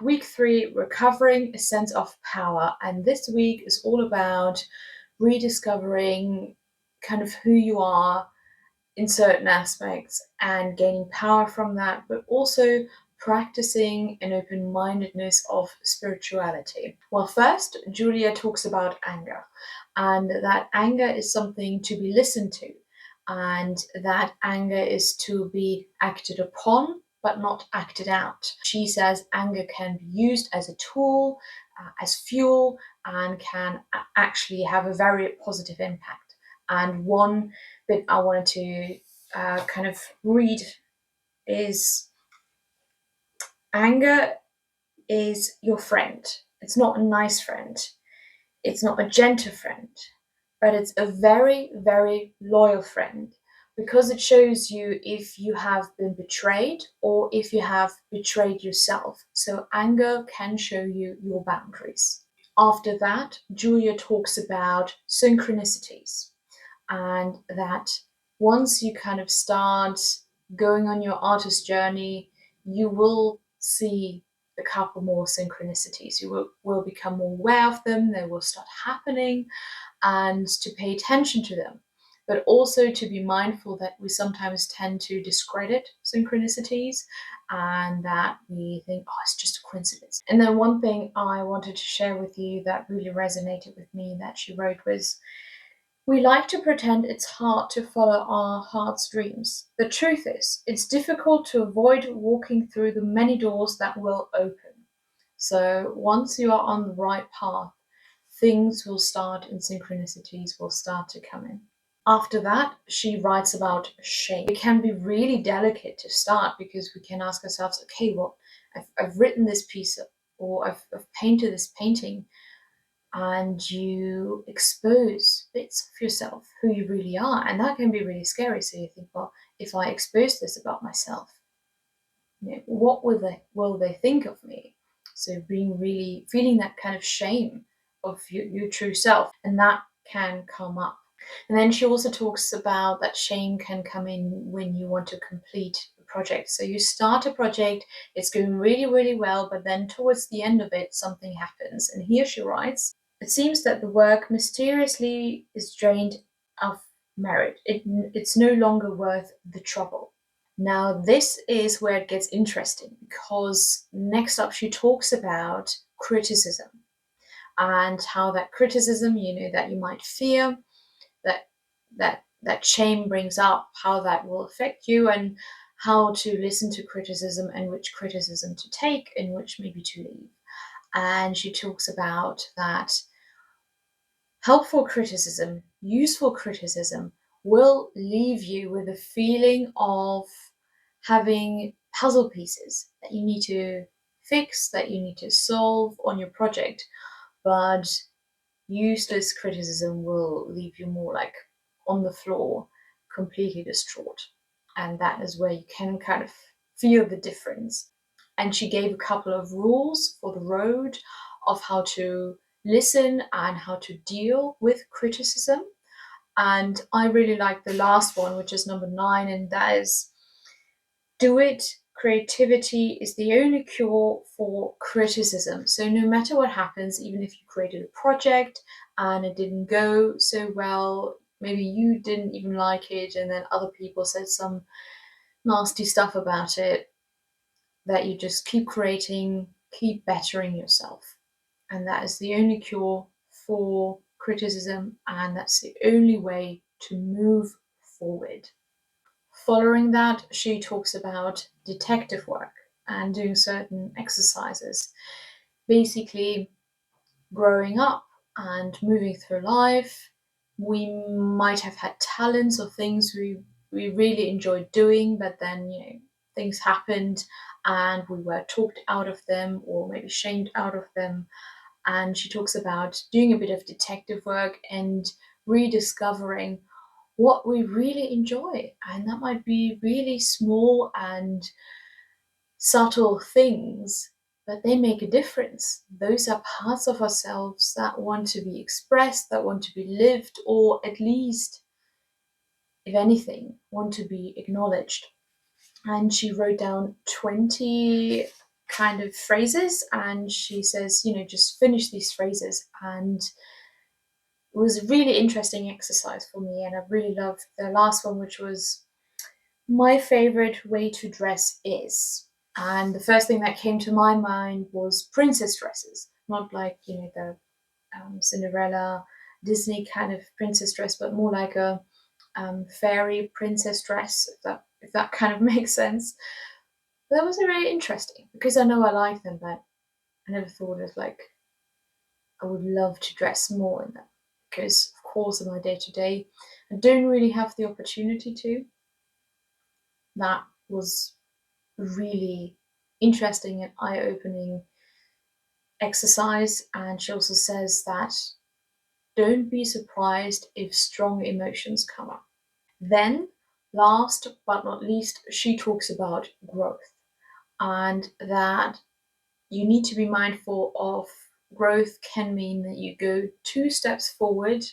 Week 3, recovering a sense of power. And this week is all about rediscovering kind of who you are in certain aspects and gaining power from that, but also practicing an open-mindedness of spirituality. Well, first, Julia talks about anger, and that anger is something to be listened to, and that anger is to be acted upon but not acted out. She says anger can be used as a tool, as fuel, and can actually have a very positive impact. And one bit I wanted to kind of read is anger is your friend. It's not a nice friend. It's not a gentle friend, but it's a very, very loyal friend, because it shows you if you have been betrayed or if you have betrayed yourself. So anger can show you your boundaries. After that, Julia talks about synchronicities, and that once you kind of start going on your artist journey, you will see a couple more synchronicities. You will become more aware of them, they will start happening, and to pay attention to them. But also to be mindful that we sometimes tend to discredit synchronicities and that we think, oh, it's just a coincidence. And then one thing I wanted to share with you that really resonated with me that she wrote was, we like to pretend it's hard to follow our heart's dreams. The truth is, it's difficult to avoid walking through the many doors that will open. So once you are on the right path, things will start and synchronicities will start to come in. After that, she writes about shame. It can be really delicate to start, because we can ask ourselves, okay, well, I've written this piece, or I've painted this painting, and you expose bits of yourself, who you really are, and that can be really scary. So you think, well, if I expose this about myself, what will they think of me? So being really feeling that kind of shame of your true self, and that can come up. And then she also talks about that shame can come in when you want to complete a project. So you start a project, it's going really, really well, but then towards the end of it, something happens. And here she writes, it seems that the work mysteriously is drained of merit. It's no longer worth the trouble. Now, this is where it gets interesting, because next up she talks about criticism, and how that criticism, that you might fear, that shame brings up, how that will affect you, and how to listen to criticism, and which criticism to take and which maybe to leave. And she talks about that helpful criticism, useful criticism, will leave you with a feeling of having puzzle pieces that you need to fix, that you need to solve on your project. But useless criticism will leave you more like on the floor, completely distraught. And that is where you can kind of feel the difference. And she gave a couple of rules for the road of how to listen and how to deal with criticism. And I really like the last one, which is number 9, and that is, do it. Creativity is the only cure for criticism. So no matter what happens, even if you created a project and it didn't go so well, maybe you didn't even like it, and then other people said some nasty stuff about it, that you just keep creating, keep bettering yourself. And that is the only cure for criticism, and that's the only way to move forward. Following that, she talks about detective work and doing certain exercises. Basically, growing up and moving through life, we might have had talents or things we really enjoyed doing, but then things happened and we were talked out of them, or maybe shamed out of them. And she talks about doing a bit of detective work and rediscovering what we really enjoy. And that might be really small and subtle things, but they make a difference. Those are parts of ourselves that want to be expressed, that want to be lived, or at least, if anything, want to be acknowledged. And she wrote down 20 kind of phrases, and she says, just finish these phrases. And it was a really interesting exercise for me, and I really loved the last one, which was my favorite way to dress is. And the first thing that came to my mind was princess dresses, not like, the Cinderella Disney kind of princess dress, but more like a fairy princess dress, if that kind of makes sense. But that was really interesting because I know I like them, but I never thought of like I would love to dress more in them because, of course, in my day to day, I don't really have the opportunity to. That was really interesting and eye opening exercise. And she also says that don't be surprised if strong emotions come up. Then, last but not least, she talks about growth and that you need to be mindful of growth can mean that you go 2 steps forward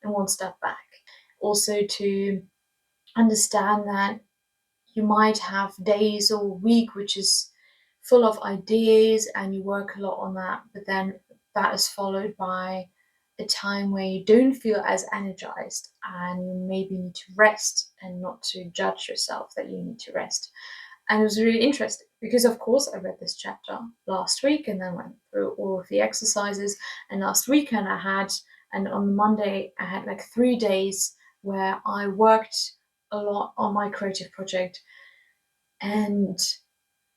and 1 step back. Also, to understand that you might have days or a week which is full of ideas and you work a lot on that, but then that is followed by a time where you don't feel as energized and you maybe need to rest and not to judge yourself that you need to rest. And it was really interesting because, of course, I read this chapter last week and then went through all of the exercises. And last weekend and on Monday, I had like 3 days where I worked a lot on my creative project, and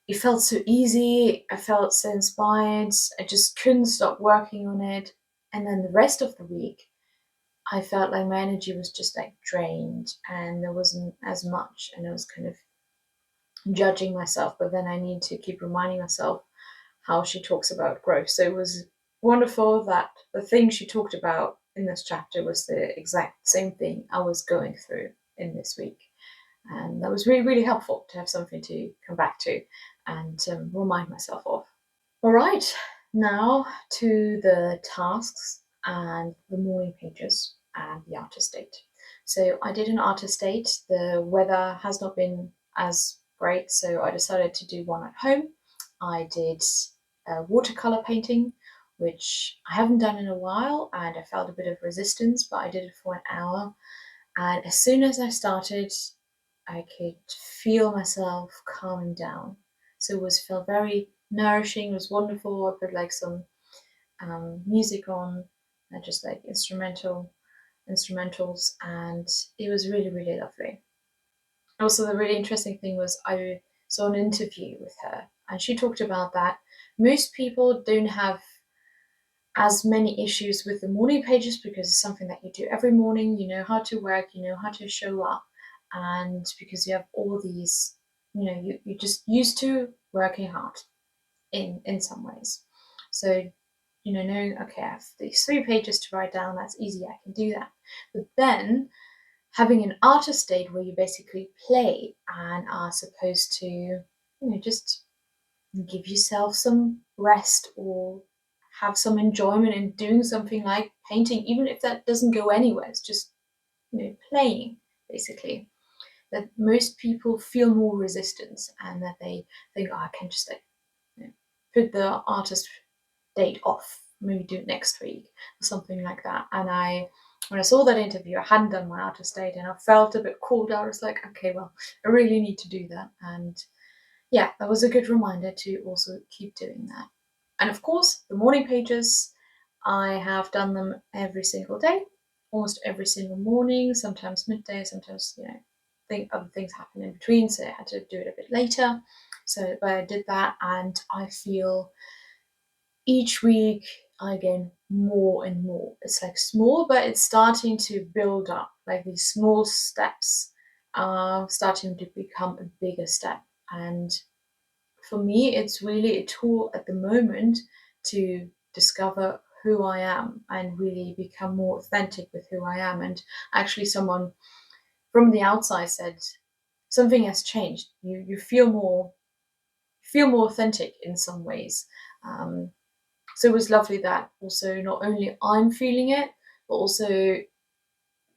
it felt so easy. I felt so inspired. I just couldn't stop working on it. And then the rest of the week, I felt like my energy was just like drained and there wasn't as much. And I was kind of judging myself, but then I need to keep reminding myself how she talks about growth. So it was wonderful that the thing she talked about in this chapter was the exact same thing I was going through in this week. And that was really, really helpful to have something to come back to and remind myself of. All right, now to the tasks and the morning pages and the artist date. So I did an artist date. The weather has not been as great, so I decided to do one at home. I did watercolor painting, which I haven't done in a while, and I felt a bit of resistance, but I did it for an hour. And as soon as I started, I could feel myself calming down. So it felt very nourishing. It was wonderful. I put like some music on, just like instrumentals, and it was really, really lovely. Also, the really interesting thing was I saw an interview with her, and she talked about that most people don't have as many issues with the morning pages because it's something that you do every morning. You know how to work, you know how to show up, and because you have all these, you're just used to working hard in some ways. So, knowing, okay, I have these 3 pages to write down, that's easy, I can do that. But then having an artist state where you basically play and are supposed to, just give yourself some rest or have some enjoyment in doing something like painting, even if that doesn't go anywhere. It's just, playing, basically. That most people feel more resistance and that they think, oh, I can just like, put the artist date off, maybe do it next week or something like that. And when I saw that interview, I hadn't done my artist date and I felt a bit called out. I was like, okay, well, I really need to do that. And yeah, that was a good reminder to also keep doing that. And of course, the morning pages, I have done them every single day, almost every single morning, sometimes midday, sometimes, other things happen in between, so I had to do it a bit later. So, but I did that, and I feel each week I gain more and more. It's like small, but it's starting to build up. Like these small steps are starting to become a bigger step. And for me, it's really a tool at the moment to discover who I am and really become more authentic with who I am. And actually, someone from the outside said something has changed. You feel more authentic in some ways. So it was lovely that also not only I'm feeling it, but also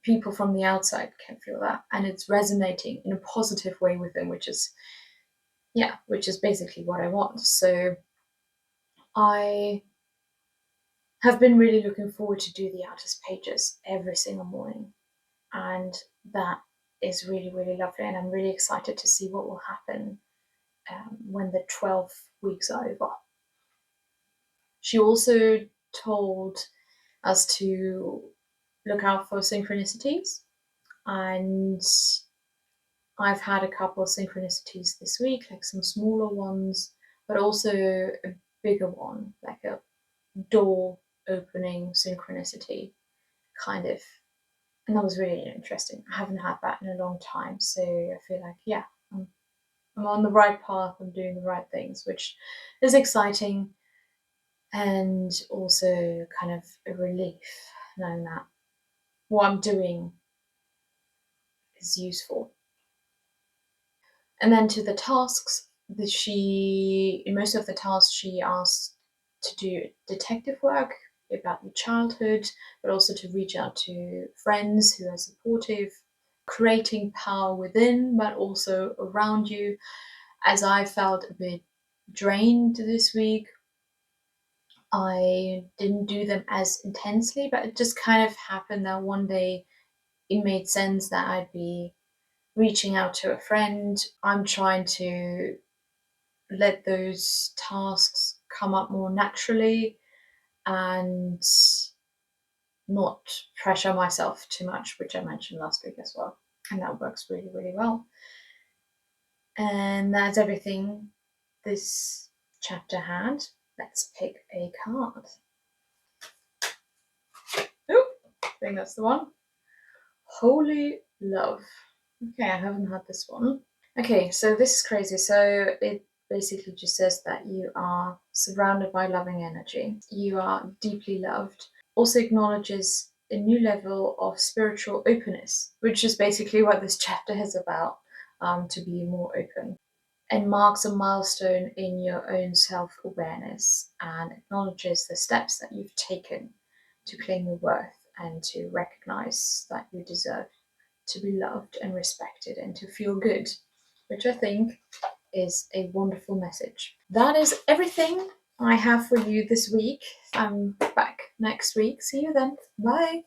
people from the outside can feel that, and it's resonating in a positive way with them, which is basically what I want. So I have been really looking forward to do the artist pages every single morning, and that is really, really lovely, and I'm really excited to see what will happen when the 12 weeks are over. She also told us to look out for synchronicities, and I've had a couple of synchronicities this week, like some smaller ones, but also a bigger one, like a door opening synchronicity, kind of. And that was really interesting. I haven't had that in a long time, so I feel like, yeah, I'm on the right path, I'm doing the right things, which is exciting and also kind of a relief knowing that what I'm doing is useful. And then to the tasks, that she in most of the tasks she asked to do detective work about your childhood, but also to reach out to friends who are supportive, creating power within, but also around you. As I felt a bit drained this week, I didn't do them as intensely, but it just kind of happened that one day it made sense that I'd be reaching out to a friend. I'm trying to let those tasks come up more naturally and not pressure myself too much, which I mentioned last week as well. And that works really, really well. And that's everything this chapter had. Let's pick a card. Oh, I think that's the one. Holy Love. Okay, I haven't had this one. Okay, so this is crazy. So it basically just says that you are surrounded by loving energy. You are deeply loved. Also acknowledges a new level of spiritual openness, which is basically what this chapter is about, to be more open. And marks a milestone in your own self-awareness and acknowledges the steps that you've taken to claim your worth and to recognize that you deserve to be loved and respected and to feel good, which I think is a wonderful message. That is everything I have for you this week. I'm back next week. See you then. Bye.